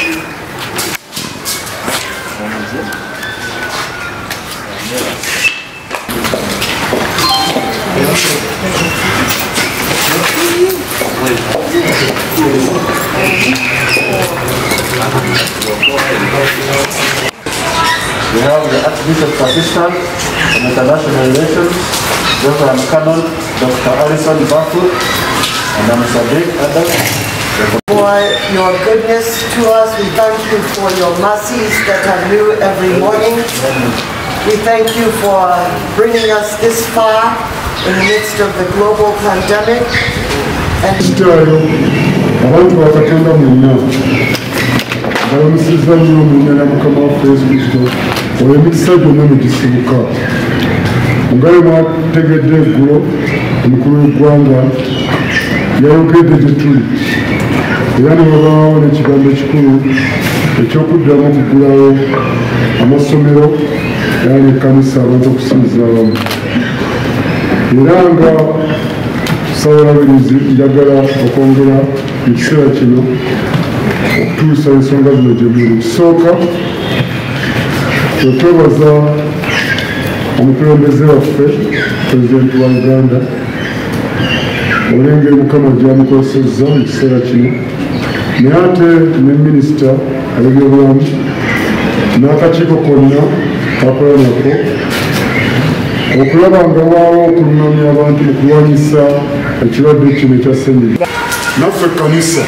We have the Archbishop's Assistant from International Relations, Dr. Canon, Dr. Alison Bafu, and I'm Sadiq Adam. For your goodness to us, we thank you for your mercies that are new every morning. We thank you for bringing us this far in the midst of the global pandemic. And Abamusiza nnyo mu nnyana Mukama waffe Yesu Kristo olw'emikisa gyonna mwe gisibuka. Nga bwe mwategedde eggulo omukulu w'eggwanga yayogedde gye tuli era ne wabaawo n'ekigambo ekikulu eky'okuddamu okuggulawo amasomero era n'ekkanisa abantu okusinziza awamu. Era nga ssaalabirizi njagala okwongera mu kiseera kino okutuusa ensonga zino gye muli. Ekisooka twebaza omukulembeze waffe pulezidenti wa Uganda olw'engeri Mukama gy'amukozesezza mu kiseera kino, naye ate ne minisita ab'ebyobulamu n'akakiiko konna kakola nako okulaba nga waawo okulungamya abantu mu kulwanyisa ekirwadde kino ekya ssennyiga. Naffe ekkanisa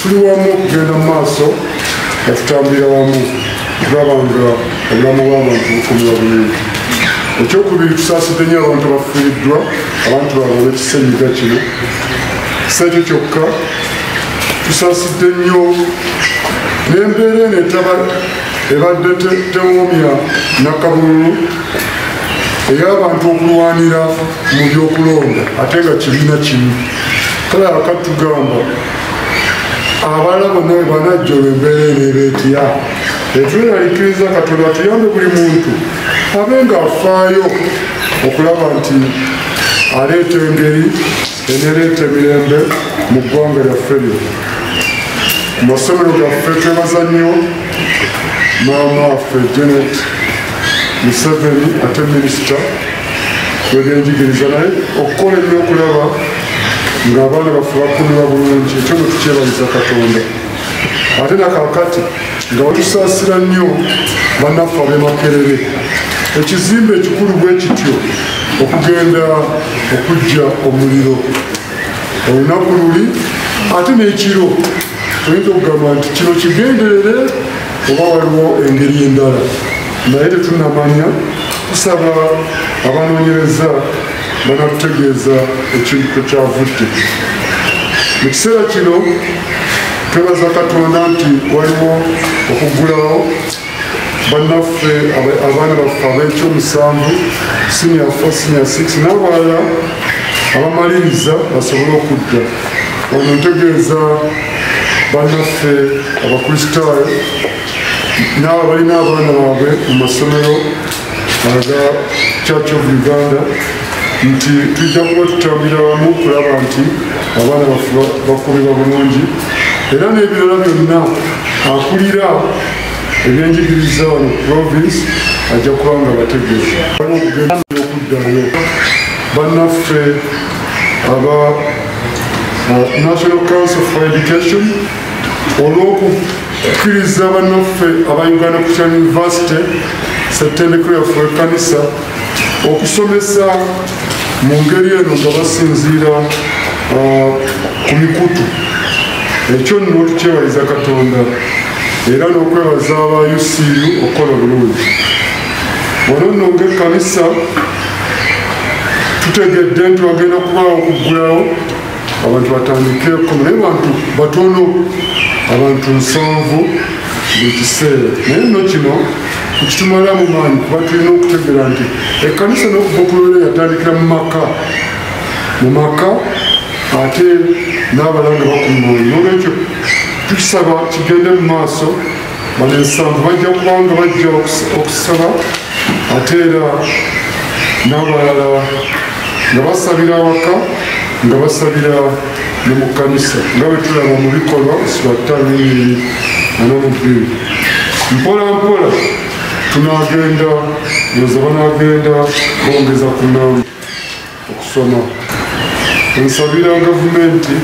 tuli wamu okugenda mu maaso nga tutambulira wamu okulaba nga obulamu bw'abantu bukumibwa bulungi. Ekyokubiri, tusaasidde nnyo abantu abafiiriddwa abantu baabwe olw'ekisennyiga kino. Si ekyo kyokka, tusaasidde nnyo n'embeera eno ebadde tewoomya nakabululu ey'abantu okulwanira mu byokulonda ate nga kibiina kimu. Kale akatugamba abalala bonna bwe banajja olw'embeera eno ebeetya etweraliikiriza Katonda tuyambe buli muntu abe ng'afaayo okulaba nti aleeta engeri enereeta emirembe mu ggwanga lyaffe lyo. Ku masomero gaffe twebaza nnyo maama waffe Janet Museveni ate minisita w'ebyenjigiriza naye okukola ennyo okulaba ng'abaana baffe bakuumibwa bulungi. Ekyo ne tukyebaliza Katonda. Ate nakakati nga batusaasira nnyo bannaffe ab'e Makerere. Ekizimbe ekikulu bwe kityo okugenda okujja omuliro olunaku luli ate n'ekiro tuyinza okugamba nti kino kigenderere oba waliwo engeri endala, naye tetunnamanya. Tusaba abanoonyereza banatutegeeza ekintu kwe kyavudde. Mu kiseera kino twebaza Katonda nti waliwo okuggulawo bannaffe abaana baffe ab'ekyomusanvu senior 4 senior 6 n'abalala abamaliriza basobole okudda. Ono ntegeeza bannaffe abakristaayo n'abo balina abaana baabwe mu masomero aga Church of Uganda nti tujja kuba tutambulira wamu kulaba nti abaana baffe bakubibwa bulungi, era n'ebirala byonna akulira ebyenjigiriza wano province ajja kuba nga bategeeza. Okugenda okuddayo bannaffe aba National Council for Education olw'okukkiriza bannaffe aba Uganda Christian University ssettendekero yaffe ekkanisa okusomesa mu ngeri eno nga basinziira ku mikutu. Ekyo nno tukyebaliza Katonda era n'okwebaza aba UCU okukola bulungi. Wano nno ng'ekkanisa tutegedde nti wagenda kubaawo okuggulawo abantu batandike okukoma, naye bantu batono, abantu 7 buli kiseera. Naye nno kino tukitumala mu maanyi kuba tulina okutegeera nti ekkanisa n'okuva okulwera yatandikira mu maka ate n'abalala nga bakuŋŋaanye. N'olwekyo tukisaba kigende mu maaso. Bano 7 bajja kubanga bajja okusaba ate era n'abalala nga basabira awaka nga basabira ne mu kkanisa nga bwe tulaba mu bikolwa Sibata 42 mpola mpola tunagenda yoza banagenda bongeza ku nauli okusoma ensabira gavumenti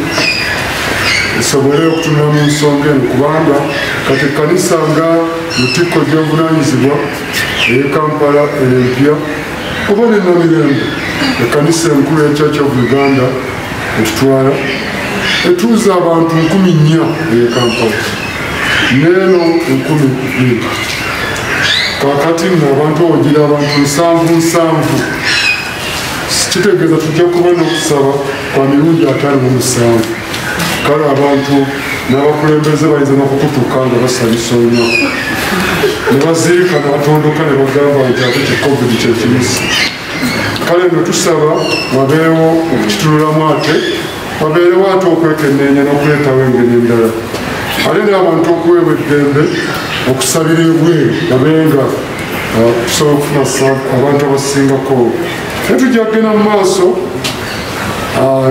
esobole okutunula mu nsonga eno kubanga kati ekkanisa nga Lutikko gy'evunanyizibwa eye Kampala empya oba ne Namirembe ekkanisa enkulu ya Church of Uganda etutwala etuuza abantu 4,000 eye Kampala neeno 12,000 kakati abantu ogira abantu 7 kitegeeza tujja kuba n'okusaba kwa mirundi 57 kale abantu n'abakulembeze bayinza n'okukutuka nga basabisa olunaku ne baziika ne batondoka ne bagamba nti ate ki covid kyekirisi kale no tusaba wabeewo okukitululamu ate wabeerewo ate okwekenneenya n'okuleetawo engeri endala ate n'abantu okuweebwa eddembe okusabira ebweru babenga tusobola okufuna abantu abasingako naye tujja kugenda mu maaso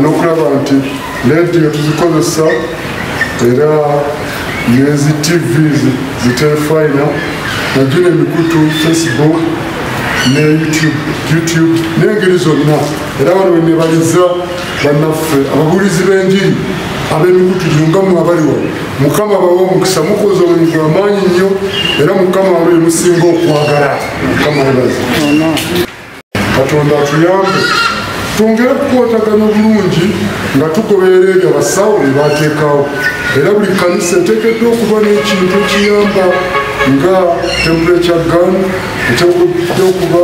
n'okulaba nti rediyo tuzikozesa era nezi tvs ziterefayina nagina emikutu Facebook ne YouTube n'engeri zonna era wano wenebaliza bannaffe ababuulizi b'enjiri ab'emikutu gyongamu abali wano mukama bawa omukisa mukoze omulimu gw'amaanyi nnyo era mukama wabwe musinga okwagala mukama webaze katonda atuyambe twongere kukwatagana bulungi nga tugoberera ebyo abasawo bye bateekawo era buli kanisa eteekeddwa okuba n'ekintu ekiyamba nga temperature gun eteekeddwa okuba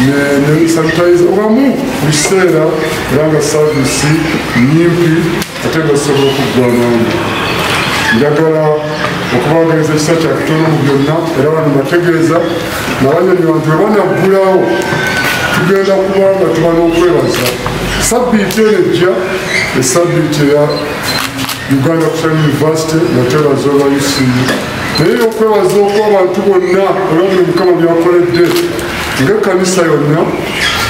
ne sanitizer wamu buli kiseera era nga saavisi nyimpi ate nga zisobola okuggwanamu njagala okubagaliza ekisa kya kitono mu byonna era bano bategeeza nabanyonyi bantu bwe banaggulawo tugenda kubanga tuba n'okwebaza sabbiiti enejja esabbiiti eya Uganda Christian University natwebaza oba UCU naye okwebaza okw'abantu bonna era buli mukama byakoledde ng'ekkanisa yonna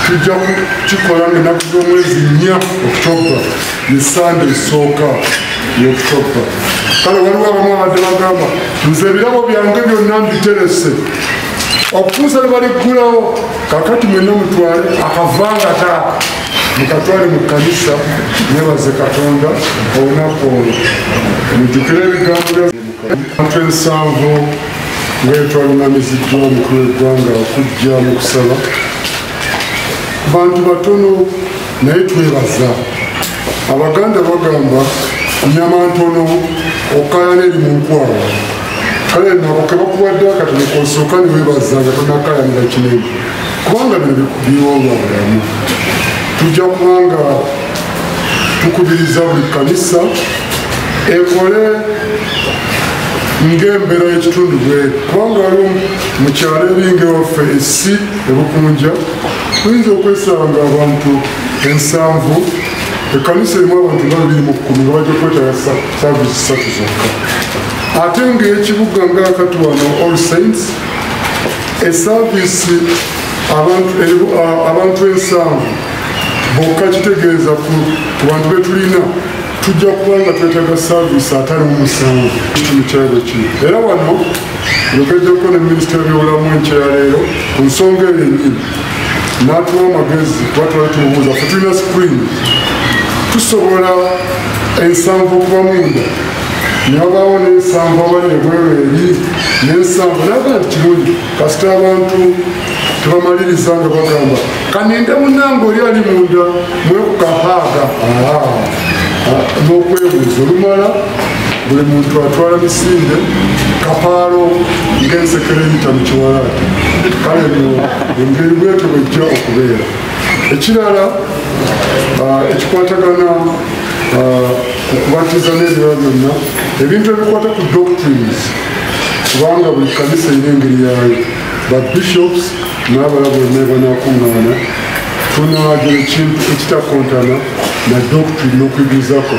tujja kukikola ng'ennaku z'omwezi 4 October ye Sande esooka y'October kale waliwo abamu abadde bagamba nze ebirabo byange byonna mbiterese okutuusa ne baliggulawo kakati mwenna mutwale akavanga taaka mukatwale mu kkanisa nebaze Katonda olunaku olwo mujjukire ebigambo abantu 7 ng'etwalunamiziddwa omukulu w'eggwanga okujja mu kusaba bantu batono naye twebaza abaganda bagamba nyama ntono okayana eri mu nkwawa kale nabo ke bakuwadde akatono kosooka ne webaza nga tonakayanira kinene kubanga bino bikubiwa olwabulamu tujja kubanga tukubiriza buli kanisa ekole ng'embeera y'ekitundu bweri kubanga waliwo mu kyalo ebinga ewaffe essi ebukunja tuyinza okwesanga abantu 7 ekkanisa erimu abantu nga 210 nga bajja kwetaaga saavisi 3 zokka ate ng'ekibuga ngaakati wano All Saints esaavisi abantu 7 bokka kitegeeza ku bantu betulina tujja kubanga twetaaga saavisi 57 mukyalo kino era wano yogejjako ne minisita by'obulamu enkyaleero ku nsonga eyo ennyini n'atuwa amagezi kuba twali tumubuuza fe tulina screen tusobola 7 okuba munda nabaawo n7 abali ebweru eri n7 naga nti kirungi kasita abantu tebamaliriza nga bagamba kaninde munange oli ali munda mwekukahaaga n'okwebuuza olumala buli muntu atwala misinde kapaalo ng'ensekere eyita mu kiwalaata kale no engeri bwetyo bwejja okubeera ekirala ekikwatagana okubatiza n'ebirala byonna ebintu ebikwata ku doctrines kubanga buli kanisa erina engeri yaayo ba bishops n'abala bonna banakuŋŋaana tunaagira ekintu ekitakontana na doctrine n'okuyigirizaako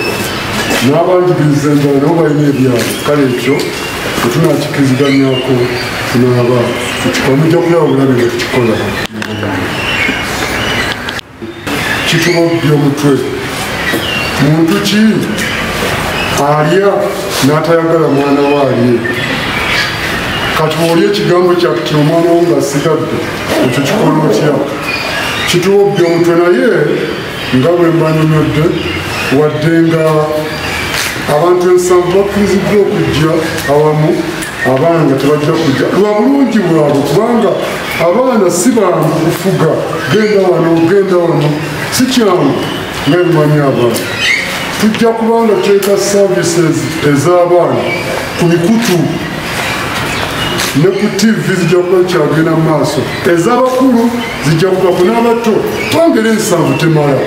n'abanjigiriza endala nabo balina ebyabo kale ekyo tetunakikiriziganyaako tunaaba omujja kulaba bulabe nga tukikola kituba by'omutwe muntu ki alya n'atayagala mwana waaliye. Kati oli ekigambo kyakti omwana wo ng'asigadde ekyo kikola otya? Kituwobbya omutwe naye nga bwe mbanyonyodde wadde nga abantu 7 bakkiriziddwa okujja awamu abaana nga tebajja kujja lwa bulungi bwabwe kubanga abaana si bangu kufuga genda wano si kyangu nga ebimanyi abaana tujja kubanga teeka services ez'abaana ku mikutu ne ku TV zijja kuba kyagenda mu maaso ez'abakulu zijja kuba ku n'abato twangera 7 temala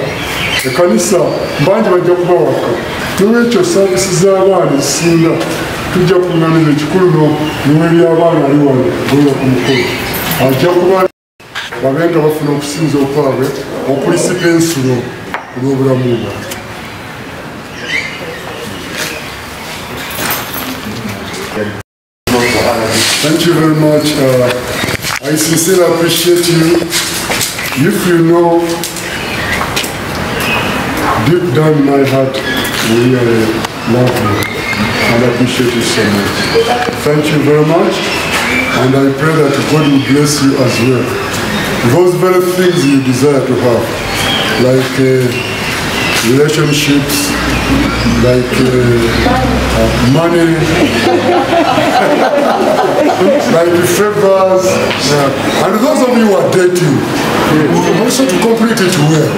ekanisa bangi bajja kuba waka nolwekyo saavisi z'abaana ezisinga tujja kuŋŋaaniza ekikulu niwe by'abaana ali wano gola ku mukolo ajja kuba babe nga bafuna okusinza okwabwe okulisipa ensulo olw'obulamu bwabwe. Thank you very much. I sincerely appreciate you. If you know deep down in my heart, we love you and appreciate you so much. Thank you very much, and I pray that God will bless you as well. Those very things you desire to have, like relationships, like money, like favors, and those of you who are dating, also to complete it well.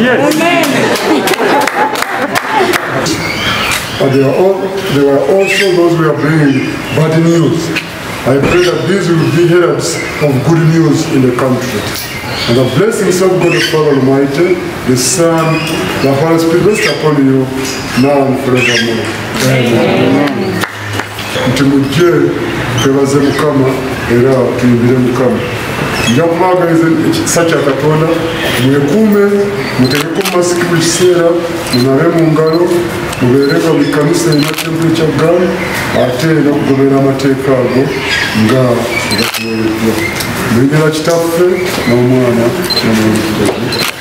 But there were also those who are bringing bad news. I pray that these will be heralds of good news in the country. And the blessings of God the Father Almighty, the Son, the Holy Spirit rest upon you now and forevermore. Amen. Ntimujje twebaze Mukama era tuyimbire Mukama. Nja kubagaliza ekisa kya Katonda mwekuume mutegeko masiki mu kiseera munabe mu ngalo mubeerenga buli kanisa erina temperature gun ate n'okugobera amateeka ago nga gakuweereddwa. Mbenyera Kitaffe n'Omwana n'Omwoyo Omutukuvu.